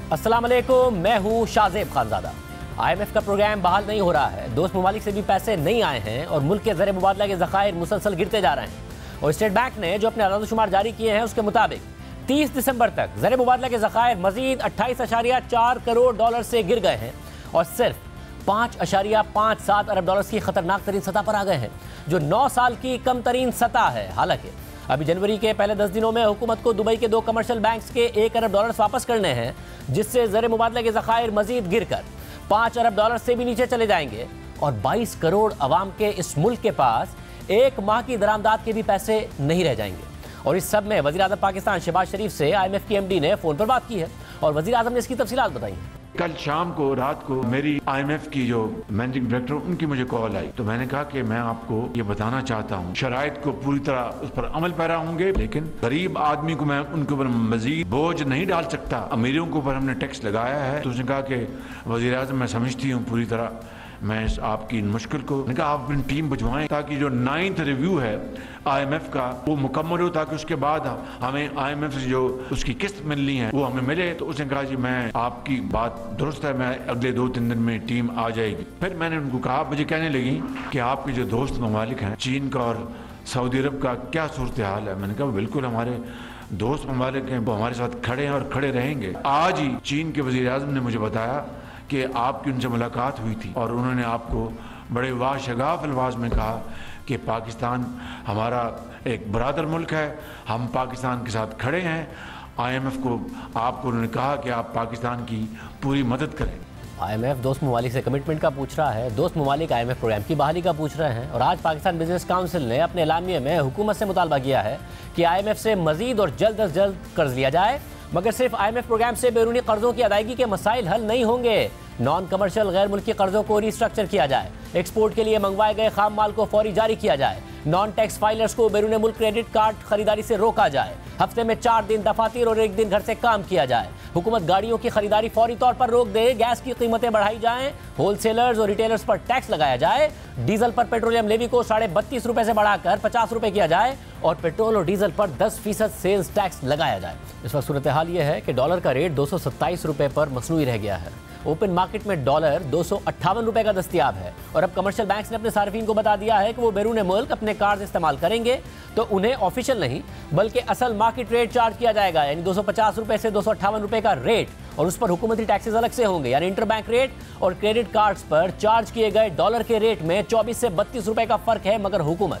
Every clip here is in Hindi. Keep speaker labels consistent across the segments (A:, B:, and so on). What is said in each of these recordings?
A: अस्सलाम वालेकुम, मैं हूँ शाहजेब खानजादा। IMF का प्रोग्राम बहाल नहीं हो रहा है, दोस्त ममालिक से भी पैसे नहीं आए हैं और मुल्क के ज़र मुबादला के ज़खायर मुसलसल गिरते जा रहे हैं। और स्टेट बैंक ने जो अपने आदादोशुमार जारी किए हैं उसके मुताबिक 30 दिसंबर तक ज़र मुबादला के ज़खायर मजीद 28.4 करोड़ डॉलर से गिर गए हैं और सिर्फ 5.57 अरब डॉलर की खतरनाक तरीन सतह पर आ गए हैं, जो 9 साल की कम तरीन सतह है। हालांकि अभी जनवरी के पहले 10 दिनों में हुकूमत को दुबई के 2 कमर्शियल बैंक्स के 1 अरब डॉलर वापस करने हैं, जिससे ज़र मुबादला के ज़खायर मजीद गिरकर 5 अरब डॉलर से भी नीचे चले जाएंगे और 22 करोड़ अवाम के इस मुल्क के पास एक माह की दरामदाद के भी पैसे नहीं रह जाएंगे। और इस सब में वज़ीर आज़म पाकिस्तान शहबाज शरीफ से IMF की MD ने फ़ोन पर बात की है और वज़ीर आज़म ने इसकी तफसीलात बताई।
B: कल शाम को रात को मेरी IMF की जो मैनेजिंग डायरेक्टर उनकी मुझे कॉल आई, तो मैंने कहा कि मैं आपको ये बताना चाहता हूँ, शराइत को पूरी तरह उस पर अमल पैरा होंगे, लेकिन गरीब आदमी को मैं उनके ऊपर मजीद बोझ नहीं डाल सकता। अमीरों के ऊपर हमने टैक्स लगाया है। तो उसने कहा कि वज़ीर आज़म मैं समझती हूँ पूरी तरह, मैं इस आपकी मुश्किल को कहा आप अपनी टीम भिजवाएं ताकि जो 9th रिव्यू है IMF का वो मुकम्मल हो, ताकि उसके बाद हमें IMF से जो उसकी किस्त मिलनी है वो हमें मिले। तो उसने कहा जी मैं आपकी बात दुरुस्त है, मैं अगले 2-3 दिन में टीम आ जाएगी। फिर मैंने उनको कहा, मुझे कहने लगी कि आपके जो दोस्त ममालिक हैं चीन का और सऊदी अरब का क्या सूरत हाल है। मैंने कहा बिल्कुल हमारे दोस्त ममालिक हैं, वो हमारे साथ खड़े हैं और खड़े रहेंगे। आज ही चीन के वज़ीर आज़म ने मुझे बताया कि आपकी उनसे मुलाकात हुई थी और उन्होंने आपको बड़े वाशगाफ अल्फाज में कहा कि पाकिस्तान हमारा एक बरादर मुल्क है, हम पाकिस्तान के साथ खड़े हैं। IMF को आपको उन्होंने कहा कि आप पाकिस्तान की पूरी मदद करें।
A: IMF दोस्त ममालिक से कमिटमेंट का पूछ रहा है, दोस्त ममालिक IMF प्रोग्राम की बहाली का पूछ रहे हैं। और आज पाकिस्तान बिजनेस काउंसिल ने अपने एलामिये में हुकूमत से मुतालबा किया है कि IMF से मजीद और जल्द अज जल्द कर्ज लिया जाए, मगर सिर्फ IMF प्रोग्राम से बैरूनी कर्जों की अदायगी के मसाइल हल नहीं होंगे। नॉन कमर्शियल गैर मुल्की कर्जों को रिस्ट्रक्चर किया जाए, एक्सपोर्ट के लिए मंगवाए गए खाम माल को फौरी जारी किया जाए, नॉन टैक्स फाइलर्स को बैरून मुल्क क्रेडिट कार्ड खरीदारी से रोका जाए, हफ्ते में 4 दिन दफातर और 1 दिन घर से काम किया जाए, हुकूमत गाड़ियों की खरीदारी फौरी तौर पर रोक दे, गैस की कीमतें बढ़ाई जाएं, होलसेलर्स और रिटेलर्स पर टैक्स लगाया जाए, डीजल पर पेट्रोलियम लेवी को 32.5 रुपए से बढ़ाकर 50 रुपए किया जाए और पेट्रोल और डीजल पर 10% सेल्स टैक्स लगाया जाए। इस वक्त सूरत हाल यह है कि डॉलर का रेट 227 रुपए पर मसनूई रह गया है। ओपन मार्केट में डॉलर 258 रुपए का दस्तयाब है और अब कमर्शियल बैंक्स ने अपने सार्फिन को बता दिया है कि वो बैरून मुल्क अपने कार्ड इस्तेमाल करेंगे तो उन्हें ऑफिशियल नहीं बल्कि असल मार्केट रेट चार्ज किया जाएगा, यानी 250 रुपए से 258 रुपए का रेट, और उस पर हुकूमती टैक्सेस अलग से होंगे। यानी इंटरबैंक रेट और क्रेडिट कार्ड्स पर चार्ज किए गए डॉलर के रेट में 24 से 32 रुपए का फर्क है, मगर हुकूमत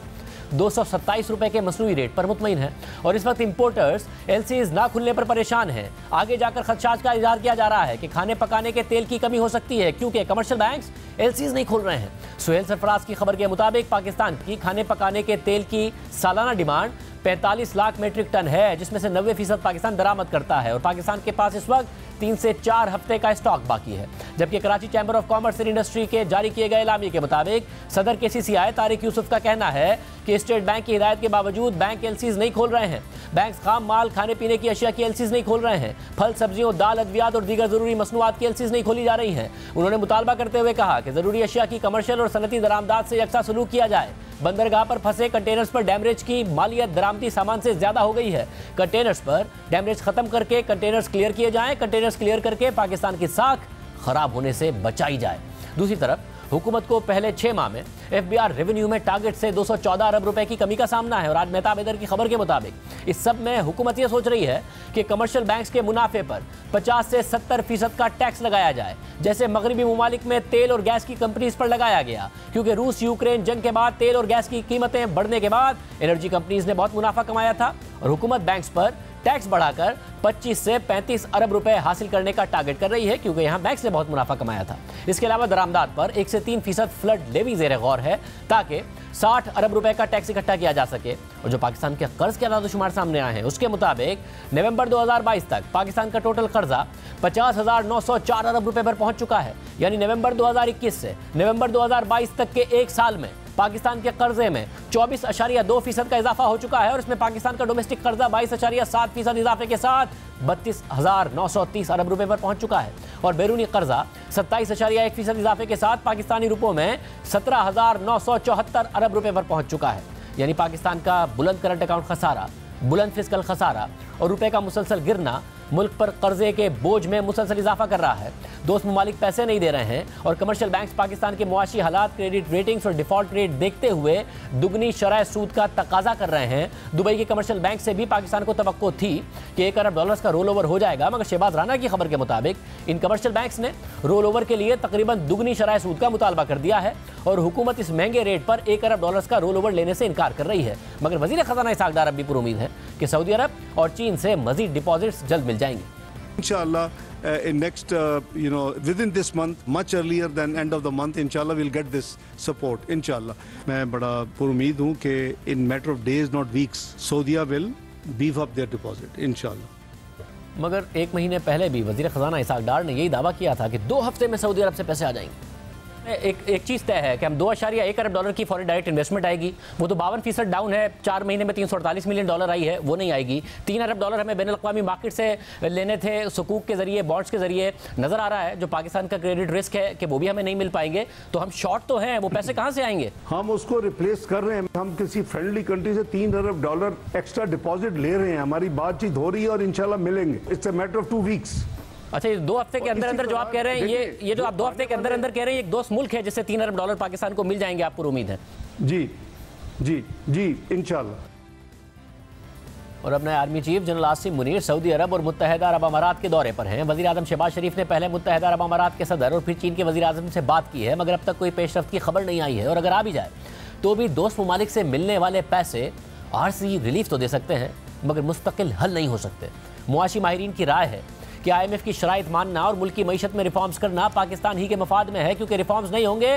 A: 227 रुपए के मसनूई रेट पर मुतमईन है। और इस वक्त इंपोर्टर्स LCs ना खुलने पर परेशान हैं। आगे जाकर खदशात का इजहार किया जा रहा है कि खाने पकाने के तेल की कमी हो सकती है क्योंकि कमर्शियल बैंक्स LCs नहीं खोल रहे हैं। सुहेल सरफराज की खबर के मुताबिक पाकिस्तान की खाने पकाने के तेल की सालाना डिमांड 45 लाख मीट्रिक टन है, जिसमें से 90% पाकिस्तान दरामद करता है और पाकिस्तान के पास इस वक्त 3 से 4 हफ्ते का स्टॉक बाकी है। जबकि Karachi chamber of commerce and industry के जारी किए गए एलामिये के मुताबिक सदर KCCI तारिक यूसुफ का कहना है कि स्टेट बैंक की हिदायत के बावजूद बैंक LCs नहीं खोल रहे हैं। बैंक खाम माल खाने पीने की अशिया की LCs नहीं खोल रहे हैं। फल सब्जियों दाल अद्वियात और दीगर जरूरी मसनूआत की LCs नहीं खोली जा रही हैं। उन्होंने मुतालबा करते हुए कहा कि जरूरी अशिया की कमर्शियल और सनती दरामदाद से यकसा सलूक किया जाए। बंदरगाह पर फंसे कंटेनर्स पर डैमरेज की मालियत दरामदी सामान से ज्यादा हो गई है। कंटेनर्स पर डैमरेज खत्म करके कंटेनर्स क्लियर किए जाएं, कंटेनर्स क्लियर करके पाकिस्तान की साख खराब होने से बचाई जाए। दूसरी तरफ हुकूमत को पहले 6 माह में FBR रेवेन्यू में टारगेट से 214 अरब रुपए की कमी का सामना है। और आज मेहताब हैदर की खबर के मुताबिक इस सब में हुकूमत ये सोच रही है कि कमर्शियल बैंक्स के मुनाफे पर 50 से 70% का टैक्स लगाया जाए, जैसे मगरबी ममालिक में तेल और गैस की कंपनीज पर लगाया गया, क्योंकि रूस यूक्रेन जंग के बाद तेल और गैस की कीमतें बढ़ने के बाद एनर्जी कंपनीज ने बहुत मुनाफा कमाया था और हुकूमत बैंक्स पर टैक्स बढ़ाकर 25 से 35 अरब रुपए हासिल करने का टारगेट कर रही है, क्योंकि यहाँ बैंक्स ने बहुत मुनाफा कमाया था। इसके अलावा दरामदाद पर 1 से 3% फ्लड लेवी ज़ेर गौर है ताकि 60 अरब रुपए का टैक्स इकट्ठा किया जा सके। और जो पाकिस्तान के कर्ज के आदादोशुमार सामने आए हैं उसके मुताबिक नवंबर 2022 तक पाकिस्तान का टोटल कर्जा 50,904 अरब रुपए पर पहुंच चुका है। यानी नवंबर 2021 से नवंबर 2022 तक के एक साल में पाकिस्तान के कर्जे में 24.2% का इजाफा हो चुका है और इसमें पाकिस्तान का डोमेस्टिक कर्जा 22.7% इजाफे के साथ 32,930 अरब रुपए पर पहुंच चुका है और बैरूनी कर्जा 27.1% इजाफे के साथ पाकिस्तानी रुपयों में 17,974 अरब रुपए पर पहुंच चुका है। यानी पाकिस्तान का बुलंद करंट अकाउंट खसारा, बुलंद फिस्कल खसारा और रुपए का मुसलसल गिरना मुल्क पर कर्जे के बोझ में मुसलसल इजाफा कर रहा है। दोस्त ममालिक पैसे नहीं दे रहे हैं और कमर्शियल बैंक्स पाकिस्तान के मुआशी हालात, क्रेडिट रेटिंग्स और डिफॉल्ट रेट देखते हुए दुगनी शरह सूद का तकाजा कर रहे हैं। दुबई के कमर्शियल बैंक से भी पाकिस्तान को तवक्को थी कि $1 अरब का रोल ओवर हो जाएगा, मगर शहबाज राना की खबर के मुताबिक इन कमर्शियल बैंक्स ने रोल ओवर के लिए तकरीबन दुगनी शरह सूद का मुतालबा कर दिया है और हुकूमत इस महंगे रेट पर $1 अरब का रोल ओवर लेने से इनकार कर रही है। मगर वजीर खजाना इसहाक डार भी पुरुमीद है कि सऊदी अरब और चीन से मजीद डिपॉजिट्स जल्द मिल जाएंगे।
C: Inshallah, in next, within this month, much earlier than end of the month, inshallah, we'll get this support. Inshallah, मैं बड़ा पुरुमीद हूँ कि in matter of days, not weeks, Saudi will beef up their deposit. Inshallah.
A: मगर एक महीने पहले भी वजीर खजाना इसहाक डार ने यही दावा किया था कि 2 हफ्ते में सऊदी अरब से पैसे आ जाएंगे। एक चीज़ तय है कि हम $2.1 अरब की फॉरेन डायरेक्ट इन्वेस्टमेंट आएगी, वो तो 52% डाउन है। 4 महीने में $348 मिलियन आई है, वो नहीं आएगी। $3 अरब हमें बैनुल अक़वामी मार्केट से लेने थे, सुकूक के जरिए, बॉन्ड्स के जरिए। नज़र आ रहा है जो पाकिस्तान का क्रेडिट रिस्क है कि वो भी हमें नहीं मिल पाएंगे, तो हम शॉर्ट तो हैं, वो पैसे कहाँ से आएंगे?
C: हम उसको रिप्लेस कर रहे हैं। हम किसी फ्रेंडली कंट्री से $3 अरब एक्स्ट्रा डिपॉजिट ले रहे हैं, हमारी बातचीत हो रही है और इंशाल्लाह मिलेंगे। It's a matter of 2 weeks.
A: अच्छा, ये 2 हफ्ते के अंदर अंदर जो आप कह रहे हैं, ये जो आप 2 हफ्ते के अंदर अंदर कह रहे हैं, एक दोस्त मुल्क है जिससे $3 अरब पाकिस्तान को मिल जाएंगे, आपको उम्मीद है?
C: जी जी जी इंशाल्लाह।
A: और अब नए army chief general Asim Munir Saudi Arab और मुत्तहदा अरब अमारात के दौरे पर हैं। वज़ीर आज़म शहबाज शरीफ ने पहले मुत्तहदा अरब अमारात के सदर और फिर चीन के वज़ीर आज़म से बात की है, मगर अब तक कोई पेशरफ्त की खबर नहीं आई है। और अगर आ भी जाए तो भी दोस्त ममालिक से मिलने वाले पैसे आरजी रिलीफ तो दे सकते हैं, मगर मुस्तकिल हल नहीं हो सकते। मुआशी माहिरीन की राय है कि IMF की शराइत मानना और मुल्क की मईशत में रिफॉर्म्स करना पाकिस्तान ही के मफाद में है, क्योंकि रिफॉर्म्स नहीं होंगे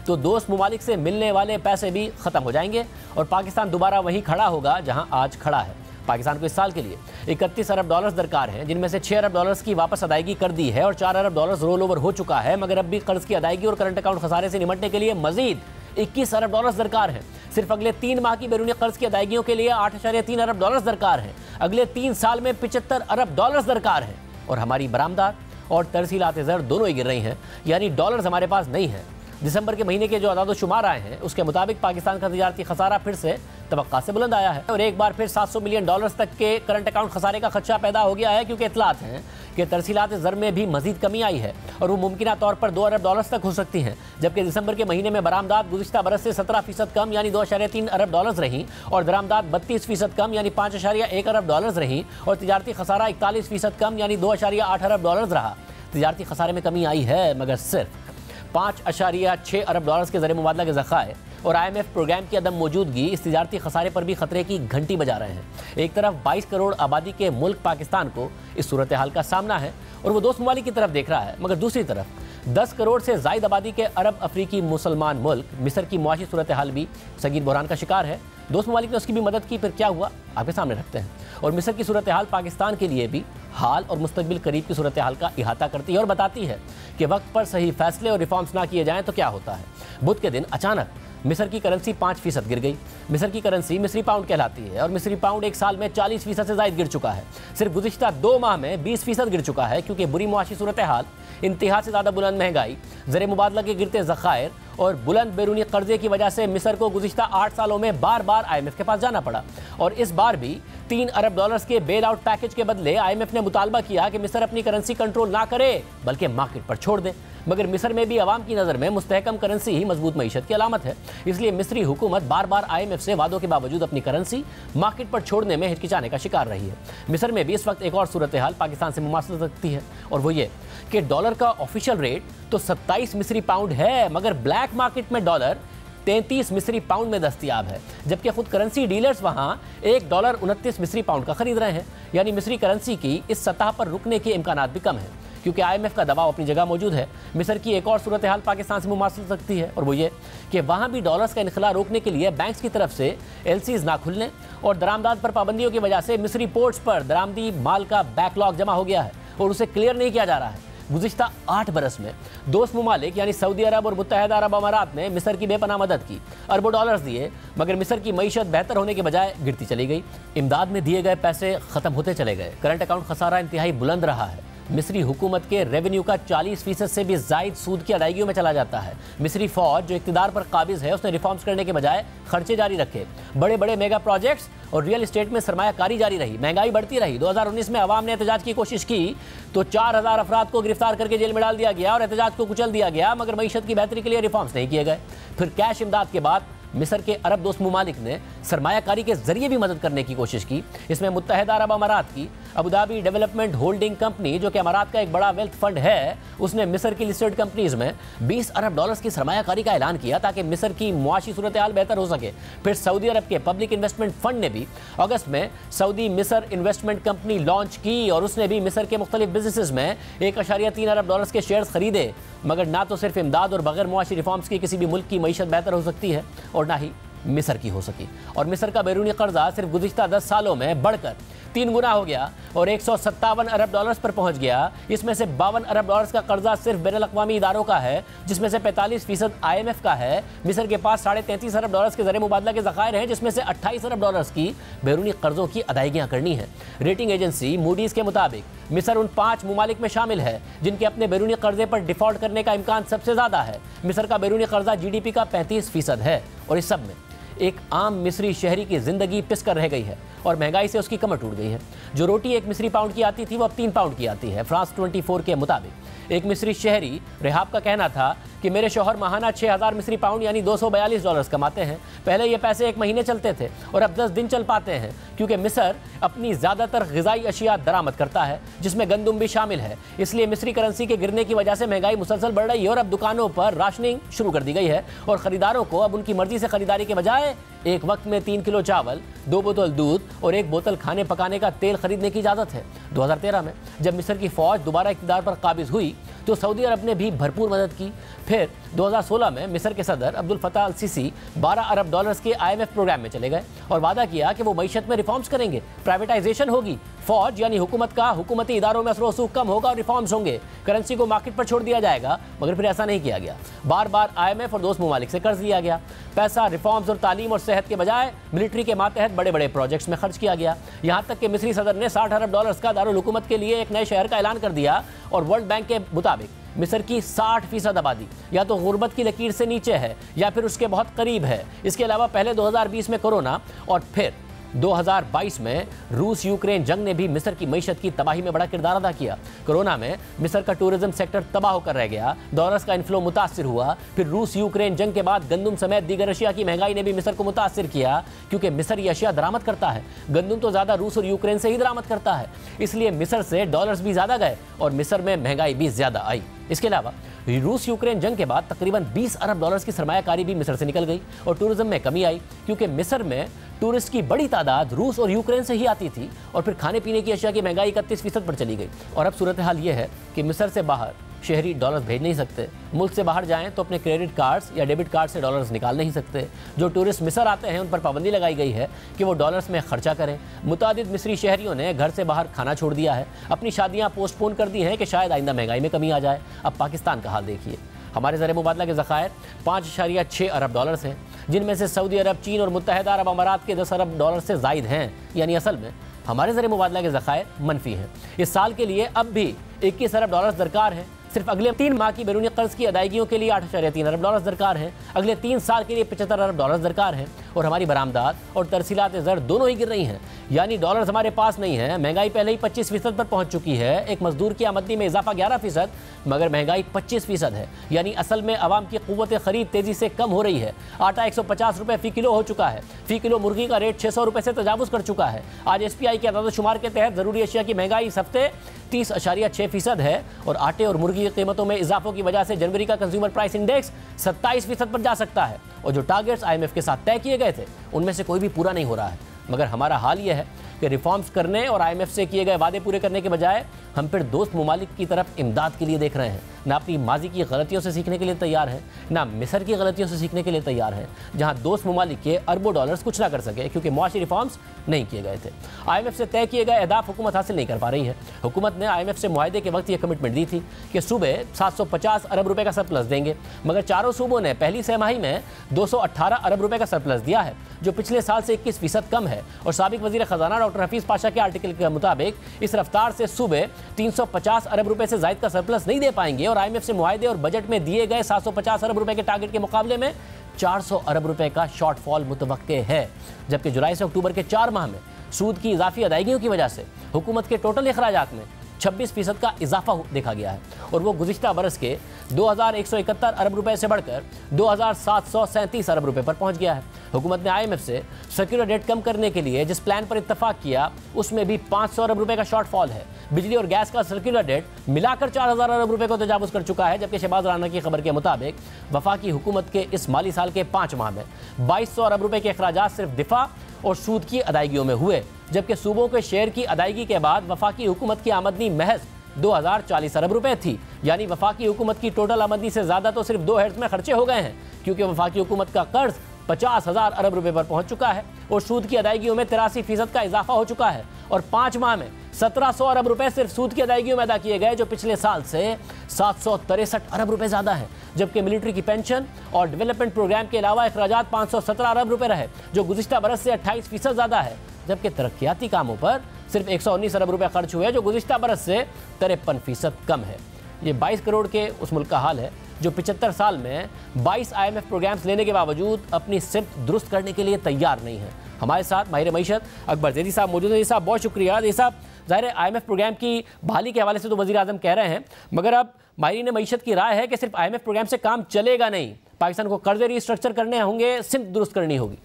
A: तो दोस्त ममालिक से मिलने वाले पैसे भी ख़त्म हो जाएंगे और पाकिस्तान दोबारा वहीं खड़ा होगा जहां आज खड़ा है। पाकिस्तान को इस साल के लिए $31 अरब दरकार हैं, जिनमें से $6 अरब की वापस अदायगी कर दी है और $4 अरब रोल ओवर हो चुका है, मगर अब भी कर्ज की अदायगी और करंट अकाउंट खसारे से निपटने के लिए मजीद $21 अरब दरकार हैं। सिर्फ अगले 3 माह की बैरूनी कर्ज की अदायगियों के लिए $8.3 अरब दरकार हैं। अगले 3 साल में $75 अरब दरकार हैं और हमारी बरामदात और तरसीलात ज़र दोनों ही गिर रही हैं, यानी डॉलर्स हमारे पास नहीं है। दिसंबर के महीने के जो अदाद शुमार आए हैं उसके मुताबिक पाकिस्तान का तिजारती खसारा फिर से तवक्का से बुलंद आया है और एक बार फिर $700 मिलियन तक के करंट अकाउंट खसारे का खदशा पैदा हो गया है, क्योंकि इतलात हैं कि तरसीलात ज़र में भी मजीद कमी आई है और वो मुमकिन तौर पर $2 अरब तक हो सकती हैं, जबकि दिसंबर के महीने में बरामदात गुज़िश्ता बरस से 17% कम यानी $2.3 अरब रहीं और दरामदात 32% कम यानी $5.1 अरब रहीं और तिजारती खसारा 41% कम यानी $2.8 अरब रहा। तिजारती खसारे में कमी आई है, मगर सिर्फ $5.6 अरब के ज़रिए मुबादला के ज़खायर और IMF प्रोग्राम की अदम मौजूदगी इस तिजारती खसारे पर भी खतरे की घंटी बजा रहे हैं। एक तरफ 22 करोड़ आबादी के मुल्क पाकिस्तान को इस सूरत हाल का सामना है और वो दोस्त ममालिक की तरफ देख रहा है, मगर दूसरी तरफ 10 करोड़ से ज़ायद आबादी के अरब अफ्रीकी मुसलमान मुल्क मिस्र की मुआशी सूरत हाल भी संगीन बहरान का शिकार है। दोस्त ममालिक ने उसकी भी मदद की, फिर क्या हुआ आपके सामने रखते हैं। और मिस्र की सूरत हाल पाकिस्तान के लिए भी हाल और मुस्तकबिल करीब की सूरत हाल का इहाता करती है और बताती है कि वक्त पर सही फैसले और रिफॉर्म्स ना किए जाएं तो क्या होता है। बुध के दिन अचानक मिस्र की करेंसी 5% गिर गई। मिस्र की करेंसी मिस्री पाउंड कहलाती है और मिस्री पाउंड एक साल में 40% से ज़ायद गिर चुका है। सिर्फ गुज़िश्ता 2 माह में 20% गिर चुका है, क्योंकि बुरी मुआशी सूरत हाल, इंतहा से ज़्यादा बुलंद महंगाई, ज़र मुबादला के गिरते ज़खायर और बुलंद बैरूनी कर्जे की वजह से मिस्र को गुज़िश्ता 8 सालों में बार बार IMF के पास जाना पड़ा और इस बार भी $3 अरब के बेल आउट पैकेज के बदले IMF ने मुतालबा किया कि मिस्र अपनी करेंसी कंट्रोल ना करे बल्कि मार्केट पर छोड़ दे। मगर मिस्र में भी अवाम की नज़र में मुस्तहकम करेंसी ही मजबूत मईशत की अलामत है, इसलिए मिस्री हुकूमत बार बार IMF से वादों के बावजूद अपनी करेंसी मार्केट पर छोड़ने में हिचकिचाने का शिकार रही है। मिस्र में भी इस वक्त एक और सूरत हाल पाकिस्तान से मुमासलत रखती है और वो ये कि डॉलर का ऑफिशियल रेट तो 27 मिस्री पाउंड है, मगर ब्लैक मार्केट में डॉलर 33 मिस्री पाउंड में दस्तियाब है, जबकि खुद करेंसी डीलर्स वहां $1 29 मिस्री पाउंड का खरीद रहे हैं। यानी मिस्री करेंसी की इस सतह पर रुकने के इम्कानात भी कम है, क्योंकि IMF का दबाव अपनी जगह मौजूद है। मिस्र की एक और सूरत हाल पाकिस्तान से मुमासिल सकती है और वो ये कि वहाँ भी डॉलर्स का इनखला रोकने के लिए बैंक्स की तरफ से LCs ना खुलने और दरामदाद पर पाबंदियों की वजह से मिस्री पोर्ट्स पर दरामदी माल का बैकलॉग जमा हो गया है और उसे क्लियर नहीं किया जा रहा है। गुज़िश्ता 8 बरस में दोस्त ममालिक यानी सऊदी अरब और मुत्तहदा अरब अमारात ने मिस्र की बेपनाह मदद की, अरबों डॉलर्स दिए, मगर मिस्र की मईशत बेहतर होने के बजाय गिरती चली गई। इमदाद में दिए गए पैसे ख़त्म होते चले गए, करंट अकाउंट खसारा इंतहाई बुलंद रहा है। मिस्री हुकूमत के रेवेन्यू का 40% से भी ज़ायद सूद की अदायगियों में चला जाता है। मिस्री फौज जो इक़्तिदार पर काबिज़ है उसने रिफॉर्म्स करने के बजाय खर्चे जारी रखे, बड़े बड़े मेगा प्रोजेक्ट्स और रियल एस्टेट में सरमायाकारी जारी रही, महंगाई बढ़ती रही। 2019 में अवाम ने एहतजाज की कोशिश की तो 4000 अफराद को गिरफ्तार करके जेल में डाल दिया गया और एहतजाज को कुचल दिया गया, मगर मईशत की बेहतरी के लिए रिफॉर्म्स नहीं किए गए। फिर कैश इमदाद के बाद मिस्र के अरब दोस्त ममालिक ने सरमायाकारी के जरिए भी मदद करने की कोशिश की। इसमें मुत्तहिदा अरब अमारात की Abu Dhabi development holding company, जो कि अमारात का एक बड़ा वेल्थ फंड है, उसने मिस्र की लिस्टेड कंपनीज में 20 अरब डॉलर्स की सरमायाकारी का ऐलान किया ताकि मिस्र की मुआशी सूरत हाल बेहतर हो सके। फिर सऊदी अरब के पब्लिक इन्वेस्टमेंट फंड ने भी अगस्त में सऊदी मिस्र इन्वेस्टमेंट कंपनी लॉन्च की और उसने भी मिस्र के मुख्तलिफ बिजनेसेस में 1.3 अरब डॉलर्स के शेयर्स खरीदे। मगर ना तो सिर्फ इमदाद और बगैर मुआशी रिफॉर्म्स की किसी भी मुल्क की मईशत बेहतर हो सकती है और ना ही मिस्र की हो सकी। और मिस्र का बैरूनी कर्जा सिर्फ गुज़िश्ता 10 सालों में बढ़कर 3 गुना हो गया और 157 अरब डॉलर्स पर पहुंच गया। इसमें से 52 अरब डॉलर्स का कर्जा सिर्फ बैनुल-अक़वामी इदारों का है, जिसमें से 45% IMF का है। मिस्र के पास 33.5 अरब डॉलर्स के ज़रिए मुबादला के ज़खायर हैं, जिसमें से 28 अरब डॉलर्स की बैरूनी कर्जों की अदायगियाँ करनी है। रेटिंग एजेंसी मूडीज़ के मुताबिक मिस्र उन 5 ममालिक में शामिल है जिनके अपने बैरूनी कर्जे पर डिफ़ॉल्ट करने का इम्कान सबसे ज़्यादा है। मिस्र का बैरूनी कर्जा GDP का 35% है और इस सब में एक आम मिस्री शहरी की ज़िंदगी पिस कर रह गई है और महंगाई से उसकी कमर टूट गई है। जो रोटी 1 मिस्री पाउंड की आती थी वो अब 3 पाउंड की आती है। फ्रांस 24 के मुताबिक एक मिस्री शहरी रेहाब का कहना था कि मेरे शौहर माहाना 6000 मिस्री पाउंड यानी 242 डॉलर्स कमाते हैं। पहले ये पैसे 1 महीने चलते थे और अब 10 दिन चल पाते हैं, क्योंकि मिस्र अपनी ज़्यादातर ग़िज़ाई अशिया दरामद करता है, जिसमें गंदुम भी शामिल है। इसलिए मिस्री करेंसी के गिरने की वजह से महंगाई मुसलसल बढ़ रही है और अब दुकानों पर राशनिंग शुरू कर दी गई है और ख़रीदारों को अब उनकी मर्जी से ख़रीदारी के बजाय एक वक्त में 3 किलो चावल, 2 बोतल दूध और 1 बोतल खाने पकाने का तेल खरीदने की इजाज़त है। 2013 में जब मिस्र की फ़ौज दोबारा इक़्तिदार पर काबिज़ हुई तो सऊदी अरब ने भी भरपूर मदद की। फिर 2016 में मिस्र के सदर अब्दुल फताह अल सीसी 12 अरब डॉलर्स के IMF प्रोग्राम में चले गए और वादा किया कि वो मईशत में रिफॉर्म्स करेंगे, प्राइवेटाइजेशन होगी, फौज यानी हुकूमत का हुकूमती इदारों में असर रसूख कम होगा और रिफॉर्म्स होंगे, करेंसी को मार्केट पर छोड़ दिया जाएगा। मगर फिर ऐसा नहीं किया गया। बार बार IMF और दोस्त ममालिक से कर्ज लिया गया। पैसा रिफॉर्म्स और तालीम और सेहत के बजाय मिलिट्री के मातहत बड़े बड़े प्रोजेक्ट्स में खर्च किया गया। यहाँ तक कि मिस्री सदर ने 60 अरब डॉलर्स का दारुल हुकूमत के लिए एक नए शहर का ऐलान कर दिया और वर्ल्ड बैंक के मुताबिक मिस्र की 60% आबादी या तो गुर्बत की लकीर से नीचे है या फिर उसके बहुत करीब है। इसके अलावा पहले 2020 में कोरोना और फिर 2022 में रूस यूक्रेन जंग ने भी मिस्र की मईशत की तबाही में बड़ा किरदार अदा किया। कोरोना में मिस्र का टूरिज्म सेक्टर तबाह होकर रह गया, डॉलर्स का इन्फ्लो मुतासिर हुआ। फिर रूस यूक्रेन जंग के बाद गंदुम समेत दीगर अशिया की महंगाई ने भी मिस्र को मुतासिर किया, क्योंकि मिस्र ये अशिया दरामद करता है। गंदुम तो ज़्यादा रूस और यूक्रेन से ही दरामद करता है, इसलिए मिस्र से डॉलर्स भी ज़्यादा गए और मिस्र में महंगाई भी ज़्यादा आई। इसके अलावा रूस यूक्रेन जंग के बाद तकरीबन 20 अरब डॉलर्स की सरमायाकारी भी मिस्र से निकल गई और टूरिज्म में कमी आई, क्योंकि मिस्र में टूरिस्ट की बड़ी तादाद रूस और यूक्रेन से ही आती थी और फिर खाने पीने की अशिया की महंगाई 31% पर चली गई। और अब सूरत हाल ये है कि मिस्र से बाहर शहरी डॉलर्स भेज नहीं सकते, मुल्क से बाहर जाएं तो अपने क्रेडिट कार्ड्स या डेबिट कार्ड से डॉलर्स निकाल नहीं सकते। जो टूरिस्ट मिस्र आते हैं उन पर पाबंदी लगाई गई है कि वो डॉलर्स में खर्चा करें। मुतादिद मिस्री शहरियों ने घर से बाहर खाना छोड़ दिया है, अपनी शादियाँ पोस्टपोन कर दी हैं कि शायद आइंदा महंगाई में कमी आ जाए। अब पाकिस्तान का हाल देखिए। हमारे ज़रिए मुबादला के ज़खायर 5.6 अरब डॉलर्स हैं, जिनमें से सऊदी अरब, चीन और मुत्तहिदा अरब अमारात के 10 अरब डॉलर से ज़ायद हैं। यानी असल में हमारे ज़रिए मुबादला के ज़खायर मनफी हैं। इस साल के लिए अब भी 21 अरब डॉलर्स दरकार हैं। सिर्फ अगले 3 माह की बैरूनी कर्ज की अदायगियों के लिए 8.3 अरब डॉलर दरकार हैं। अगले 3 साल के लिए 75 अरब डॉलर दरकार हैं और हमारी बरामदात और तरसीलात ज़र दोनों ही गिर रही हैं। यानी डॉलर्स हमारे पास नहीं है। महंगाई पहले ही 25% पर पहुंच चुकी है। एक मजदूर की आमदनी में इजाफा 11%, मगर महंगाई 25% है। यानी असल में आवाम की क़ुव्वत ख़रीद तेज़ी से कम हो रही है। आटा 150 रुपये फ़ी किलो हो चुका है। फ़ी किलो मुर्गी का रेट 600 रुपये से तजावुज़ कर चुका है। आज SPI के अदाद शुमार के तहत ज़रूरी अशिया की महंगाई इस हफ्ते 30.6% है और आटे और मुर्गी की कीमतों में इजाफों की वजह से जनवरी का कंज्यूमर प्राइस इंडेक्स 27% पर जा सकता है। और जो टारगेट्स IMF के साथ तय किए गए थे उनमें से कोई भी पूरा नहीं हो रहा है। मगर हमारा हाल यह है कि रिफॉर्म्स करने और IMF से किए गए वादे पूरे करने के बजाय हम फिर दोस्त ममालिक की तरफ इमदाद के लिए देख रहे हैं। ना अपनी माजी की गलतियों से सीखने के लिए तैयार हैं, ना मिस्र की गलतियों से सीखने के लिए तैयार हैं, जहां दोस्त ममालिक के अरबों डॉलर्स कुछ ना कर सके क्योंकि मुआशी रिफॉर्म्स नहीं किए गए थे। IMF से तय किए गए अहदाफ हुकूमत हासिल नहीं कर पा रही है। हुकूमत ने IMF से मुआहदे के वक्त यह कमिटमेंट दी थी कि सूबे 750 अरब रुपये का सरप्लस देंगे, मगर चारों सूबों ने पहली छमाही में 218 अरब रुपये का सरप्लस दिया है, जो पिछले साल से 21% कम है। और साबिक वज़ीर ख़जाना डॉक्टर हफीज पाशा के आर्टिकल के मुताबिक इस रफ्तार से सूबे 350 अरब रुपए से जायद का सरप्लस नहीं दे पाएंगे और IMF से मुआहदे और बजट में दिए गए 750 अरब रुपए के टारगेट के मुकाबले में 400 अरब रुपए का शॉर्टफॉल मुतवक्के है। जबकि जुलाई से अक्टूबर के 4 माह में सूद की इजाफी अदायगियों की वजह से हुकूमत के टोटल अखराजात में 26% का इजाफा देखा गया है और वो गुज़िश्ता बरस के 2171 अरब रुपए से बढ़कर 2737 अरब रुपए पर पहुंच गया है। हुकूमत ने IMF से सर्कुलर डेट कम करने के लिए जिस प्लान पर इत्तफाक किया उसमें भी 500 अरब रुपए का शॉर्टफॉल है। बिजली और गैस का सर्कुलर डेट मिलाकर 4000 अरब रुपए को तजावुज़ कर चुका है। जबकि शहबाज राना की खबर के मुताबिक वफाकी हुकूमत के इस माली साल के 5 माह में 2200 अरब रुपए के अखराजात सिर्फ दिफा और सूद की अदायगियों में हुए, जबकि सूबों के शेयर की अदायगी के बाद वफाकी हुकूमत की आमदनी महज 2040 अरब रुपए थी। यानी वफाकी हुकूमत की टोटल आमदनी से ज़्यादा तो सिर्फ 2 हेड्स में खर्चे हो गए हैं, क्योंकि वफाकी हुकूमत का कर्ज 50,000 अरब रुपए पर पहुंच चुका है और सूद की अदायगियों में 83% का इजाफा हो चुका है और 5 माह में 1700 अरब रुपए सिर्फ सूद की अदायगियों में अदा किए गए, जो पिछले साल से 763 अरब रुपए ज़्यादा है। जबकि मिलिट्री की पेंशन और डेवलपमेंट प्रोग्राम के अलावा अखराजात 517 अरब रुपए रहे, जो गुज़िश्ता बरस से 28% ज़्यादा है। जबकि तरक्याती कामों पर सिर्फ 119 अरब रुपए खर्च हुए, जो गुज़िश्ता बरस से 53% कम है। ये 22 करोड़ के उस मुल्क का हाल है जो 75 साल में 22 IMF प्रोग्राम्स लेने के बावजूद अपनी सिमत दुरुस्त करने के लिए तैयार नहीं है। हमारे साथ माहिर मईशत अकबर ज़ैदी साहब मौजूद हैं। साहब बहुत शुक्रिया। ज़ैदी साहब, ज़ाहिर है IMF प्रोग्राम की बहाली के हवाले से तो वज़ीर आज़म कह रहे हैं, मगर अब माहिरीन मईशत की राय है कि सिर्फ IMF प्रोग्राम से काम चलेगा नहीं, पाकिस्तान को कर्जे रिस्ट्रक्चर करने होंगे, सिमत दुरुस्त करनी होगी।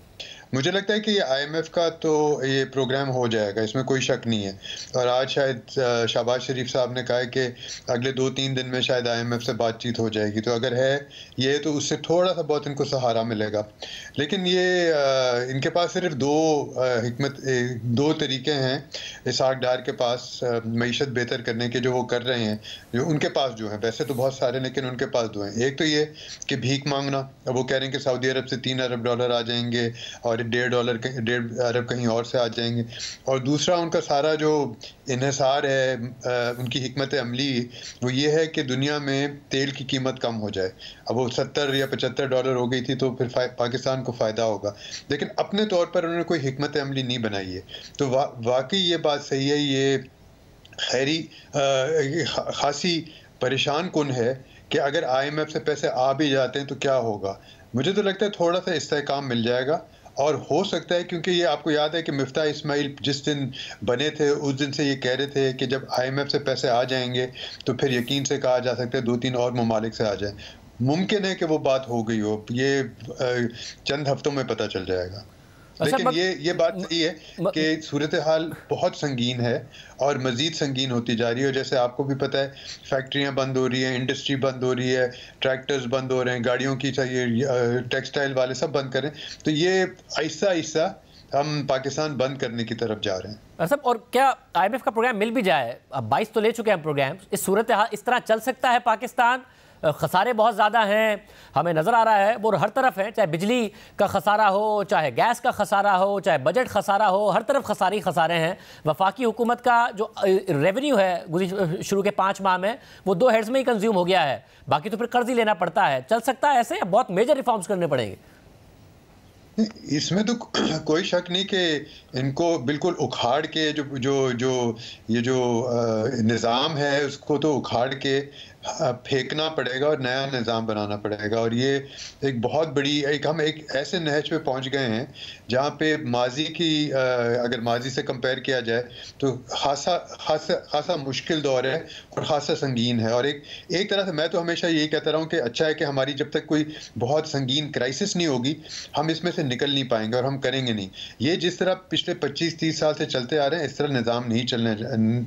D: मुझे लगता है कि IMF का तो ये प्रोग्राम हो जाएगा, इसमें कोई शक नहीं है। और आज शायद शहबाज शरीफ साहब ने कहा है कि अगले 2-3 दिन में शायद IMF से बातचीत हो जाएगी, तो अगर है ये तो उससे थोड़ा सा बहुत इनको सहारा मिलेगा। लेकिन ये इनके पास सिर्फ दो तरीके हैं इसहाक डार के पास मईशत बेहतर करने के, जो वो कर रहे हैं, जो उनके पास जो है, वैसे तो बहुत सारे लेकिन उनके पास दो हैं। एक तो ये कि भीख मांगना, अब वो कह रहे हैं कि सऊदी अरब से $3 अरब आ जाएंगे और $1.5 अरब कहीं और से आ जाएंगे। और दूसरा उनका सारा जो इन्हिसार है उनकी हिकमत अमली, वो ये है कि दुनिया में तेल की कीमत कम हो जाए। अब वो $70 या $75 हो गई थी तो फिर पाकिस्तान को फ़ायदा होगा, लेकिन अपने तौर पर उन्होंने कोई हिकमत अमली नहीं बनाई है। तो वाकई ये बात सही है, ये खैरी खासी परेशान कुन है कि अगर IMF से पैसे आ भी जाते हैं तो क्या होगा। मुझे तो लगता है थोड़ा सा इस्तेहकाम मिल जाएगा और हो सकता है, क्योंकि ये आपको याद है कि मिफ्ता इस्माइल जिस दिन बने थे उस दिन से ये कह रहे थे कि जब IMF से पैसे आ जाएंगे तो फिर यकीन से कहा जा सकता है 2-3 और ममालिक से आ जाए। मुमकिन है कि वो बात हो गई हो, ये चंद हफ्तों में पता चल जाएगा। लेकिन ये बात सही है कि सूरत हाल बहुत संगीन है और मज़ीद संगीन होती जा रही है। जैसे आपको भी पता है, फैक्ट्रियां बंद हो रही हैं, इंडस्ट्री बंद हो रही है, ट्रैक्टर्स बंद हो रहे हैं, गाड़ियों की चाहिए, टेक्सटाइल वाले सब बंद करें, तो ये आहिस्ता आहिस्ता हम पाकिस्तान बंद करने की तरफ जा रहे हैं।
A: सब और क्या IMF का प्रोग्राम मिल भी जाए, अब 22 तो ले चुके हैं प्रोग्राम, इस सूरत हाल इस तरह चल सकता है पाकिस्तान? खसारे बहुत ज़्यादा हैं, हमें नज़र आ रहा है, वो हर तरफ है, चाहे बिजली का खसारा हो, चाहे गैस का खसारा हो, चाहे बजट खसारा हो, हर तरफ खसारे ही खसारे हैं। वफाकी हुकूमत का जो रेवेन्यू है शुरू के 5 माह में वो 2 हेड्स में ही कंज्यूम हो गया है, बाकी तो फिर कर्ज ही लेना पड़ता है। चल सकता है ऐसे, बहुत मेजर रिफॉर्म्स करने पड़ेंगे?
D: इसमें तो कोई शक नहीं कि इनको बिल्कुल उखाड़ के जो निज़ाम है उसको तो उखाड़ के फेंकना पड़ेगा और नया निज़ाम बनाना पड़ेगा। और ये एक बहुत बड़ी हम एक ऐसे नहज पे पहुंच गए हैं जहाँ पे माजी की अगर माजी से कंपेयर किया जाए तो खासा मुश्किल दौर है और खासा संगीन है। और एक तरह से मैं तो हमेशा यही कहता रहा हूँ कि अच्छा है कि हमारी जब तक कोई बहुत संगीन क्राइसिस नहीं होगी हम इसमें से निकल नहीं पाएंगे और हम करेंगे नहीं। ये जिस तरह पिछले 25-30 साल से चलते आ रहे हैं, इस तरह निज़ाम नहीं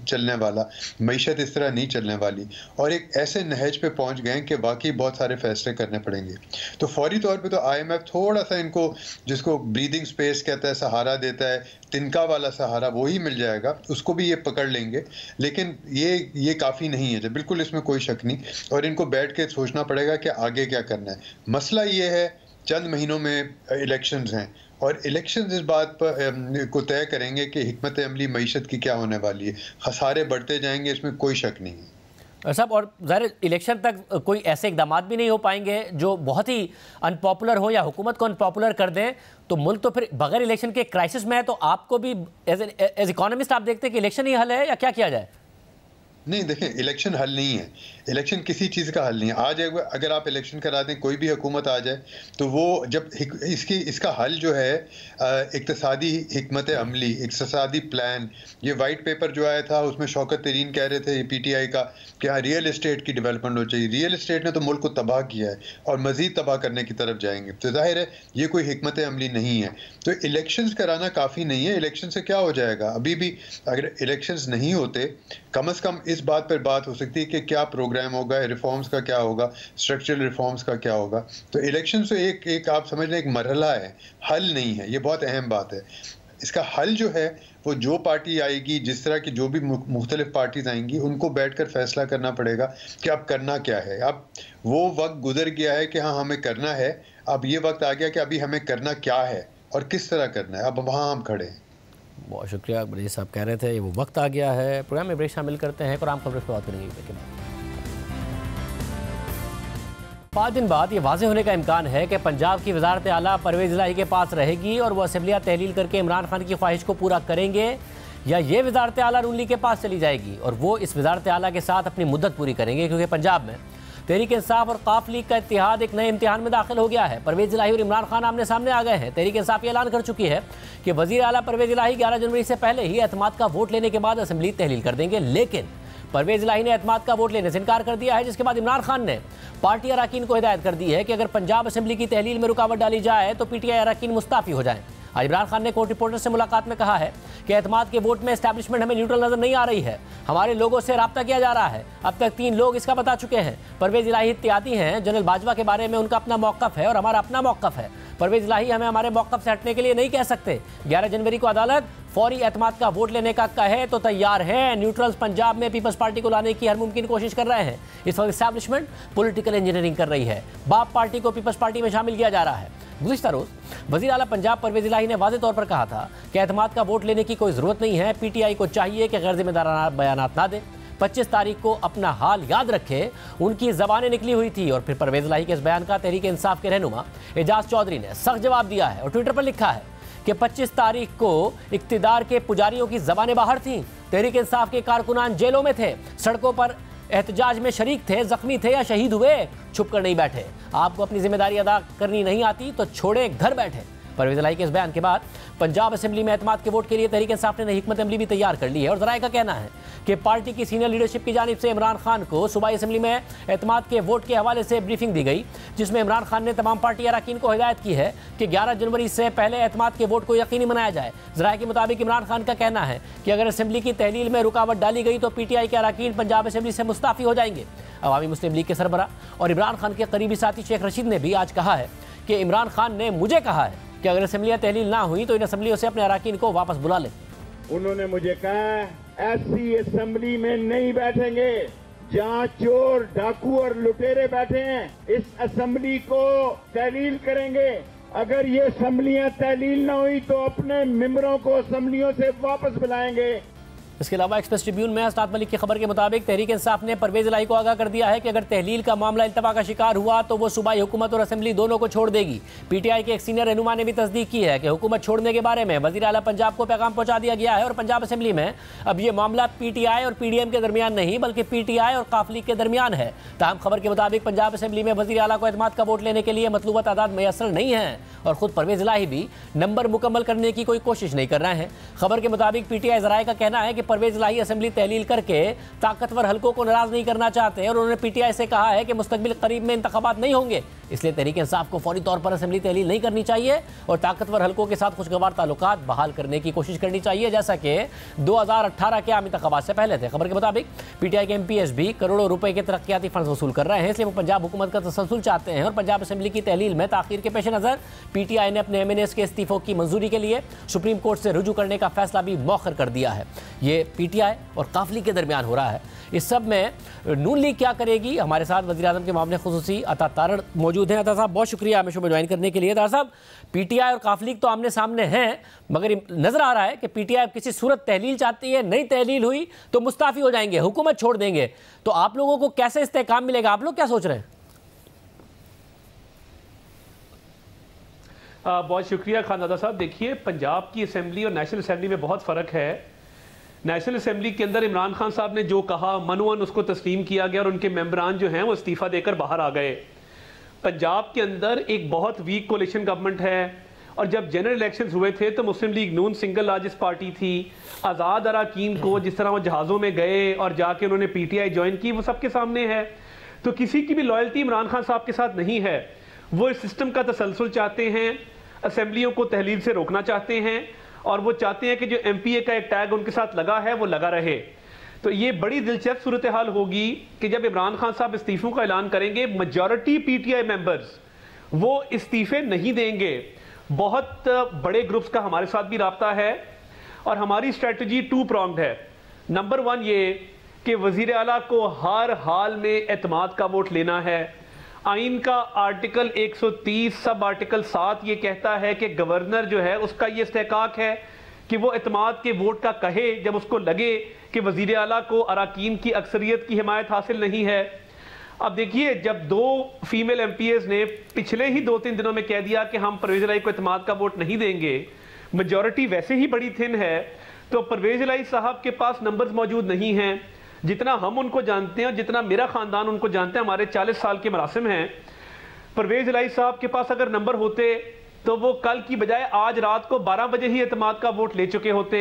D: चलने वाला, मईशत इस तरह नहीं चलने वाली। और एक ऐसे नहज पे पहुंच गए कि वाकई बहुत सारे फैसले करने पड़ेंगे। तो फौरी तौर पे तो IMF थोड़ा सा इनको, जिसको ब्रीदिंग स्पेस कहता है, सहारा देता है, तिनका वाला सहारा वो ही मिल जाएगा, उसको भी ये पकड़ लेंगे। लेकिन ये काफ़ी नहीं है, बिल्कुल इसमें कोई शक नहीं। और इनको बैठ के सोचना पड़ेगा कि आगे क्या करना है। मसला ये है चंद महीनों में इलेक्शंस हैं और इलेक्शंस इस बात पर को तय करेंगे कि हिकमत अमली मईशत की क्या होने वाली है। खसारे बढ़ते जाएंगे, इसमें कोई शक नहीं है।
A: साहब, और ज़ाहिर इलेक्शन तक कोई ऐसे इकदाम भी नहीं हो पाएंगे जो बहुत ही अनपॉपुलर हो या हुकूमत को अनपॉपुलर कर दें, तो मुल्क तो फिर बगैर इलेक्शन के क्राइसिस में है। तो आपको भी एज इकोनॉमिस्ट आप देखते हैं कि इलेक्शन ही हल है या क्या किया जाए?
D: नहीं, देखें, इलेक्शन हल नहीं है। इलेक्शन किसी चीज़ का हल नहीं है। आज अगर आप इलेक्शन करा दें, कोई भी हुकूमत आ जाए, तो वो जब इसका हल जो है इक्तिसादी हिकमत अमली, इक्तिसादी प्लान, ये वाइट पेपर जो आया था उसमें शौकत तरीन कह रहे थे PTI का कि हाँ रियल इस्टेट की डेवलपमेंट हो चाहिए। रियल इस्टेट ने तो मुल्क को तबाह किया है और मज़ीद तबाह करने की तरफ जाएंगे। तो जाहिर है ये कोई हिकमत अमली नहीं है। तो इलेक्शंस कराना काफ़ी नहीं है। इलेक्शन से क्या हो जाएगा? अभी भी अगर इलेक्शंस नहीं होते, कम से कम इस बात पर बात हो सकती है कि क्या प्रोग्राम होगा, रिफॉर्म्स का क्या होगा, स्ट्रक्चरल रिफॉर्म्स का क्या होगा। तो इलेक्शन से एक आप समझ लें एक मरहला है, हल नहीं है। ये बहुत अहम बात है। इसका हल जो है वो जो पार्टी आएगी, जिस तरह की जो भी मुख्तलिफ पार्टीज आएंगी, उनको बैठकर फैसला करना पड़ेगा कि अब करना क्या है। अब वो वक्त गुजर गया है कि हाँ हमें करना है, अब ये वक्त आ गया कि अभी हमें करना क्या है और किस तरह करना है। अब वहाँ हम खड़े हैं।
A: बहुत शुक्रिया बड़ी साहब, कह रहे थे ये वो वक्त आ गया है। प्रोग्राम में ब्रेक शामिल करते हैं और आम खबरों पर बात करेंगे। लेकिन 5 दिन बाद ये वाज़ेह होने का इम्कान है कि पंजाब की वज़ारत आला परवेज़ इलाही के पास रहेगी और वो असम्बलियाँ तहलील करके इमरान खान की ख्वाहिश को पूरा करेंगे, या ये वज़ारत आला नून लीग के पास चली जाएगी और वो इस वज़ारत आला के साथ अपनी मुद्दत पूरी करेंगे। क्योंकि पंजाब में तहरीक इंसाफ और काफ लीग का इत्तेहाद एक नए इम्तिहान में दाखिल हो गया है। परवेज़ इलाही और इमरान खान आमने सामने आ गए हैं। तहरीक इंसाफ ये ऐलान कर चुकी है कि वज़ीर आला परवेज़ इलाही 11 जनवरी से पहले ही एतमाद का वोट लेने के बाद असम्बली तहलील कर देंगे। लेकिन परवेज़ इलाही ने एतमाद का वोट लेने से इनकार कर दिया है, जिसके बाद इमरान खान ने पार्टी अरकान को हिदायत कर दी है कि अगर पंजाब असम्बली की तहलील में रुकावट डाली जाए तो PTI अरकान मुस्ताफ़ी हो जाए। आज इमरान खान ने कोर्ट रिपोर्टर से मुलाकात में कहा है कि एतमाद के वोट में एस्टैब्लिशमेंट हमें न्यूट्रल नजर नहीं आ रही है। हमारे लोगों से रब्ता किया जा रहा है। अब तक 3 लोग इसका बता चुके हैं। परवेज़ इलाही इत्यादी हैं। जनरल बाजवा के बारे में उनका अपना मौक़िफ़ है और हमारा अपना मौक़िफ़ है। परवेज़ इलाही हमें हमारे मौक़िफ़ से हटने के लिए नहीं कह सकते। 11 जनवरी को अदालत फौरी एतमाद का वोट लेने का कहे तो तैयार हैं। न्यूट्रल्स पंजाब में पीपल्स पार्टी को लाने की हर मुमकिन कोशिश कर रहे हैं। इस वक्त एस्टैब्लिशमेंट पॉलिटिकल इंजीनियरिंग कर रही है। बाप पार्टी को पीपल्स पार्टी में शामिल किया जा रहा है। गुज़िश्ता रोज़ वज़ीर आला पंजाब परवेज़ इलाही ने वाज़ेह तौर पर कहा था कि एतमाद का वोट लेने की कोई ज़रूरत नहीं है। PTI को चाहिए कि गैर ज़िम्मेदाराना बयानात ना दे। 25 तारीख को अपना हाल याद रखे, उनकी ज़बानें निकली हुई थी। और फिर परवेज़ इलाही के इस बयान का तहरीक इंसाफ के रहनुमा एजाज चौधरी ने सख्त जवाब दिया है और ट्विटर पर लिखा है कि 25 तारीख को इक़्तिदार के पुजारियों की ज़बानें बाहर थीं। तहरीक इंसाफ के कारकुनान जेलों में थे, सड़कों पर एहतजाज में शरीक थे, जख्मी थे या शहीद हुए, छुप कर नहीं बैठे। आपको अपनी जिम्मेदारी अदा करनी नहीं आती तो छोड़े घर बैठे। परवेज़ इलाही के इस बयान के बाद पंजाब असेंबली में एतमाद के वोट के लिए तहरीक इंसाफ ने हिकमत अमली भी तैयार कर ली है। और ज़राए का कहना है कि पार्टी की सीनियर लीडरशिप की जानिब से इमरान खान को सूबाई असेंबली में एतमाद के वोट के हवाले से ब्रीफिंग दी गई, जिसमें इमरान खान ने तमाम पार्टी अरकान को हिदायत की है कि 11 जनवरी से पहले एतमाद के वोट को यकीनी बनाया जाए। ज़राए के मुताबिक इमरान खान का कहना है कि अगर असेंबली की तहलील में रुकावट डाली गई तो PTI के अरकान पंजाब असेंबली से मुस्ताफ़ी हो जाएंगे। अवामी मुस्लिम लीग के सरबराह और इमरान खान के करीबी साथी शेख रशीद ने भी आज कहा है कि इमरान खान ने मुझे कहा है कि अगर असेंबलियाँ तहलील ना हुई तो इन असेंबलियों से अपने अरकान को वापस बुला लें।
E: उन्होंने मुझे कहा ऐसी असेंबली में नहीं बैठेंगे जहां चोर, डाकू और लुटेरे बैठे हैं। इस असेंबली को तहलील करेंगे। अगर ये असेंबलियां तहलील ना हुई तो अपने मेंबरों को असेंबलियों से वापस बुलाएंगे।
A: इसके अलावा एक्सप्रेस ट्रिब्यून में अस्ताद मलिक की खबर के मुताबिक तहरीक इंसाफ ने परवेज़ इलाही को आगाह कर दिया है कि अगर तहलील का मामला इल्तवा का शिकार हुआ तो वो सूबाई हुकूमत और असेंबली दोनों को छोड़ देगी। PTI के एक सीनियर रहनुमा ने भी तस्दीक की है कि हुकूमत छोड़ने के बारे में वज़ीर आला पंजाब को पैगाम पहुंचा दिया गया है और पंजाब असेंबली में अब ये मामला PTI और PDM के दरमियान नहीं बल्कि PTI और काफ लीग के दरमियान है। ताहम खबर के मुताबिक पंजाब असेंबली में वज़ीर आला को एतमाद का वोट लेने के लिए मतलूबा तादाद मैसर नहीं है और खुद परवेज़ इलाही भी नंबर मुकम्मल करने की कोई कोशिश नहीं कर रहे हैं। खबर के मुताबिक PTI ज़राए का कहना है कि परवेज़ इलाही असेंबली तहलील करके ताकतवर हलकों को नाराज नहीं करना चाहते और उन्होंने PTI से कहा है कि मुस्तकबिल करीब में इंतखाबात नहीं होंगे, इसलिए तहरीक इंसाफ को फौरी तौर पर असेंबली तहलील नहीं करनी चाहिए और ताकतवर हलकों के साथ खुशगवार ताल्लुकात बहाल करने की कोशिश करनी चाहिए, जैसा कि 2018 के आम इंतखाबात से पहले थे। खबर के मुताबिक PTI के MPs भी करोड़ों रुपए के तरक्याती फंड वसूल कर रहे हैं, इसलिए वो पंजाब हुकूमत का तसलसल चाहते हैं और पंजाब असेंबली की तहलील में ताखीर के पेश नज़र PTI ने अपने MNAs के इस्तीफों की मंजूरी के लिए सुप्रीम कोर्ट से रुजू करने का फैसला भी मौखर कर दिया है। ये ये PTI और काफली के दरमियान हो रहा है। इस सब में नून लीग क्या करेगी? हमारे साथ वज़ीर आज़म के मामले खुसूसी अता तारड़ मौजूद हैं। अता साहब बहुत शुक्रिया हमें शो में ज्वाइन करने के लिए। अता साहब, PTI और काफली तो आमने सामने हैं, मगर नजर आ रहा है कि PTI किसी सूरत तहलील चाहती है, नहीं तहलील हुई तो मुस्ताफ़ी हो जाएंगे, हुकूमत छोड़ देंगे। तो आप लोगों को कैसे इस्तेहकाम मिलेगा? आप लोग क्या सोच रहे हैं?
F: बहुत शुक्रिया खानदादा साहब। देखिए, पंजाब की असेंबली और नेशनल असेंबली में बहुत फ़र्क है। नेशनल असेंबली के अंदर इमरान खान साहब ने जो कहा मनवन उसको तस्लीम किया गया और उनके मेंबरान जो हैं वो इस्तीफ़ा देकर बाहर आ गए। पंजाब के अंदर एक बहुत वीक कोalition गवर्नमेंट है और जब जनरल इलेक्शंस हुए थे तो मुस्लिम लीग नून सिंगल लार्जेस्ट पार्टी थी। आज़ाद अराकीन को जिस तरह वो जहाज़ों में गए और जाके उन्होंने PTI ज्वाइन की, वो सबके सामने है। तो किसी की भी लॉयल्टी इमरान खान साहब के साथ नहीं है। वो इस सिस्टम का तसलसल चाहते हैं, असेंबलियों को तहलील से रोकना चाहते हैं और वो चाहते हैं कि जो MPA का एक टैग उनके साथ लगा है वो लगा रहे। तो ये बड़ी दिलचस्प सूरत हाल होगी कि जब इमरान खान साहब इस्तीफों का ऐलान करेंगे, मेजॉरिटी PTI मेंबर्स वो इस्तीफे नहीं देंगे। बहुत बड़े ग्रुप्स का हमारे साथ भी राब्ता है और हमारी स्ट्रेटजी 2 pronged है। नंबर 1 ये कि वजीर आला को हर हाल में एतमाद का वोट लेना है। आइन का आर्टिकल 130 सब आर्टिकल 7 ये कहता है कि गवर्नर जो है उसका ये इस्तेहकाक है कि वो एतमाद के वोट का कहे जब उसको लगे कि वजीर आला को अराकीन की अक्सरियत की हिमायत हासिल नहीं है। अब देखिए, जब 2 फीमेल MPAs ने पिछले ही 2-3 दिनों में कह दिया कि हम परवेज इलाही को एतमाद का वोट नहीं देंगे, मेजॉरिटी वैसे ही बड़ी थिन है, तो परवेज इलाही साहब के पास नंबर्स मौजूद नहीं हैं। जितना हम उनको जानते हैं और जितना मेरा खानदान उनको जानते हैं, हमारे 40 साल के मरासिम हैं। परवेज इलाही साहब के पास अगर नंबर होते तो वो कल की बजाय आज रात को 12 बजे ही एतमाद का वोट ले चुके होते।